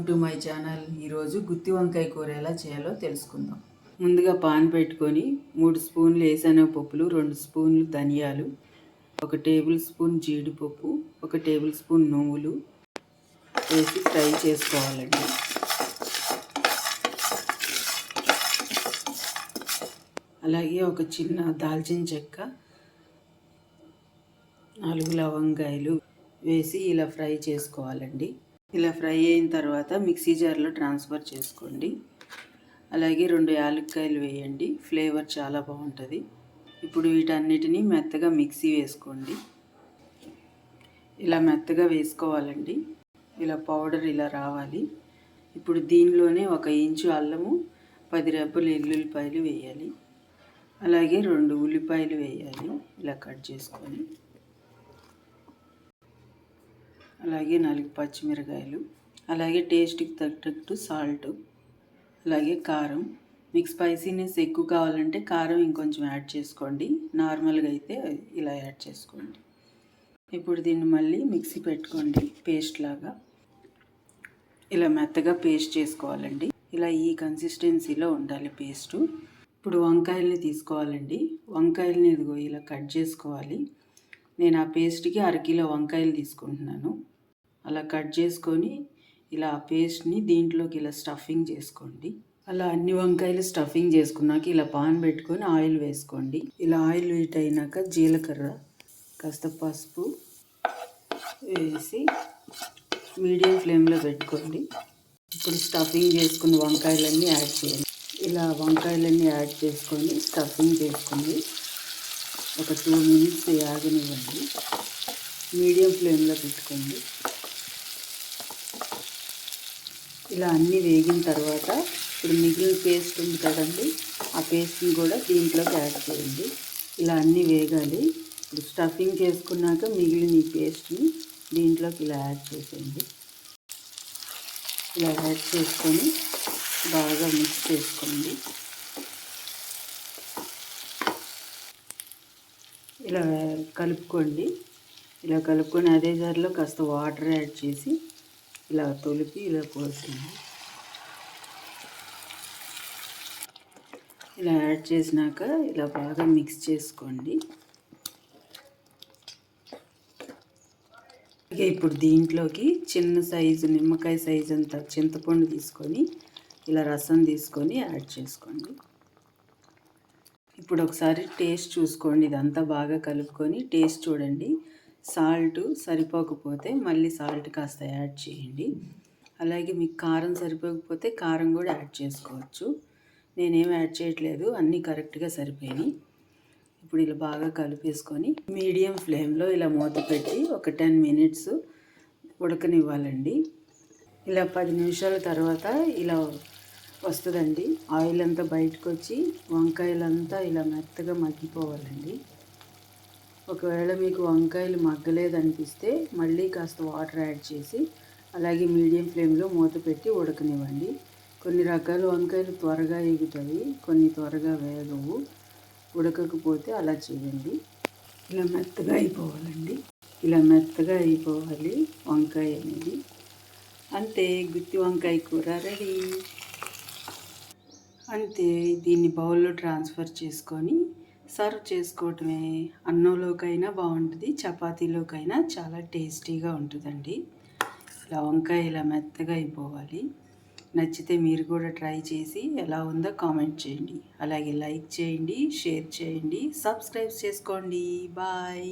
Welcome to my channel. ఈరోజు గుత్తి వంకాయ కూర ఎలా చేయాలో తెలుసుకుందాం. ముందుగా పాన్ పెట్టుకొని 3 స్పూన్లు వేరుశనగపప్పులు, 2 స్పూన్లు ధనియాలు, 1 టేబుల్ స్పూన్ జీడిపప్పు, 1 టేబుల్ స్పూన్ నువ్వులు వేసి ఫ్రై చేసుకోవాలండి. అలాగే ఒక చిన్న దాల్చిన చెక్క, 4 లవంగాయలు వేసి ఇలా ఫ్రై చేసుకోవాలండి. ఇలా ఫ్రై అయిన తర్వాత మిక్సీ జార్లో ట్రాన్స్ఫర్ చేసుకోండి. అలాగే 2 యాలక్కాయలు వేయండి, ఫ్లేవర్ చాలా బాగుంటుంది. ఇప్పుడు వీటన్నిటిని మెత్తగా మిక్సీ వేసుకోండి. ఇలా మెత్తగా వేసుకోవాలండి. ఇలా పౌడర్ ఇలా రావాలి. ఇప్పుడు దీనిలోనే 1 ఇంచు అల్లము, 10 రెబ్బలు ఎల్లుల్లిపాయలు వేయాలి. అలాగే 2 ఉల్లిపాయలు వేయాలి ఇలా కట్ చేసుకొని. అలాగే 4 పచ్చిమిరకాయలు, అలాగే టేస్ట్కి తగ్గట్టు సాల్ట్, అలాగే కారం. మీకు స్పైసీనెస్ ఎక్కువ కావాలంటే కారం ఇంకొంచెం యాడ్ చేసుకోండి, నార్మల్గా అయితే ఇలా యాడ్ చేసుకోండి. ఇప్పుడు దీన్ని మళ్ళీ మిక్సీ పెట్టుకోండి, పేస్ట్ లాగా. ఇలా మెత్తగా పేస్ట్ చేసుకోవాలండి. ఇలా ఈ కన్సిస్టెన్సీలో ఉండాలి పేస్టు. ఇప్పుడు వంకాయల్ని తీసుకోవాలండి. వంకాయలని ఇదిగో ఇలా కట్ చేసుకోవాలి. నేను ఆ పేస్ట్కి 1/2 కిలో వంకాయలు తీసుకుంటున్నాను. అలా కట్ చేసుకొని ఇలా ఆ పేస్ట్ని దీంట్లోకి ఇలా స్టఫింగ్ చేసుకోండి. అలా అన్ని వంకాయలు స్టఫింగ్ చేసుకున్నాక ఇలా పాన్ పెట్టుకొని ఆయిల్ వేసుకోండి. ఇలా ఆయిల్ హీట్ అయినాక జీలకర్ర, కాస్త పసుపు వేసి మీడియం ఫ్లేమ్లో పెట్టుకోండి. ఇప్పుడు స్టఫింగ్ చేసుకున్న వంకాయలన్నీ యాడ్ చేయండి. ఇలా వంకాయలన్నీ యాడ్ చేసుకొని స్టఫింగ్ చేసుకొని ఒక 2 మినిట్స్ ఆగనివ్వండి. మీడియం ఫ్లేమ్లో పెట్టుకోండి. ఇలా అన్నీ వేగిన తర్వాత ఇప్పుడు మిగిలిన పేస్ట్ ఉంది కదండి, ఆ పేస్ట్ని కూడా దీంట్లోకి యాడ్ చేయండి. ఇలా అన్నీ వేగాలి. ఇప్పుడు స్టఫింగ్ చేసుకున్నాక మిగిలిన ఈ పేస్ట్ని దీంట్లోకి ఇలా యాడ్ చేసేయండి. ఇలా యాడ్ చేసుకొని బాగా మిక్స్ చేసుకోండి. ఇలా కలుపుకోండి. ఇలా కలుపుకొని అదే జార్లో కాస్త వాటర్ యాడ్ చేసి ఇలా తొలిపి ఇలా పోసింది. ఇలా యాడ్ చేసినాక ఇలా బాగా మిక్స్ చేసుకోండి. ఇప్పుడు దీంట్లోకి చిన్న సైజు నిమ్మకాయ సైజు అంత చింతపండు తీసుకొని ఇలా రసం తీసుకొని యాడ్ చేసుకోండి. ఇప్పుడు ఒకసారి టేస్ట్ చూసుకోండి. ఇదంతా బాగా కలుపుకొని టేస్ట్ చూడండి. సాల్ట్ సరిపోకపోతే మళ్ళీ సాల్ట్ కాస్త యాడ్ చేయండి. అలాగే మీకు కారం సరిపోకపోతే కారం కూడా యాడ్ చేసుకోవచ్చు. నేనేం యాడ్ చేయట్లేదు, అన్నీ కరెక్ట్గా సరిపోయినాయి. ఇప్పుడు ఇలా బాగా కలిపేసుకొని మీడియం ఫ్లేమ్లో ఇలా మూత పెట్టి ఒక 10 మినిట్స్ ఉడకనివ్వాలండి. ఇలా 10 నిమిషాల తర్వాత ఇలా వస్తుందండి. ఆయిల్ అంతా బయటకు వచ్చి వంకాయలంతా ఇలా మెత్తగా మగ్గిపోవాలండి. ఒకవేళ మీకు వంకాయలు మగ్గలేదనిపిస్తే మళ్ళీ కాస్త వాటర్ యాడ్ చేసి అలాగే మీడియం ఫ్లేమ్లో మూత పెట్టి ఉడకనివ్వండి. కొన్ని రకాల వంకాయలు త్వరగా ఎగుతాయి, కొన్ని త్వరగా వేగవు. ఉడకకపోతే అలా చేయండి. ఇలా మెత్తగా అయిపోవాలండి. ఇలా మెత్తగా అయిపోవాలి వంకాయ అనేది. అంతే, గుత్తి వంకాయ కూర రెడీ. అంతే, దీన్ని బౌల్లో ట్రాన్స్ఫర్ చేసుకొని సర్వ్ చేసుకోవటమే. అన్నంలోకైనా బాగుంటుంది, చపాతీలోకైనా చాలా టేస్టీగా ఉంటుందండి. ఇలా వంకాయ ఇలా మెత్తగా అయిపోవాలి. నచ్చితే మీరు కూడా ట్రై చేసి ఎలా ఉందో కామెంట్ చేయండి. అలాగే లైక్ చేయండి, షేర్ చేయండి, సబ్స్క్రైబ్ చేసుకోండి. బాయ్.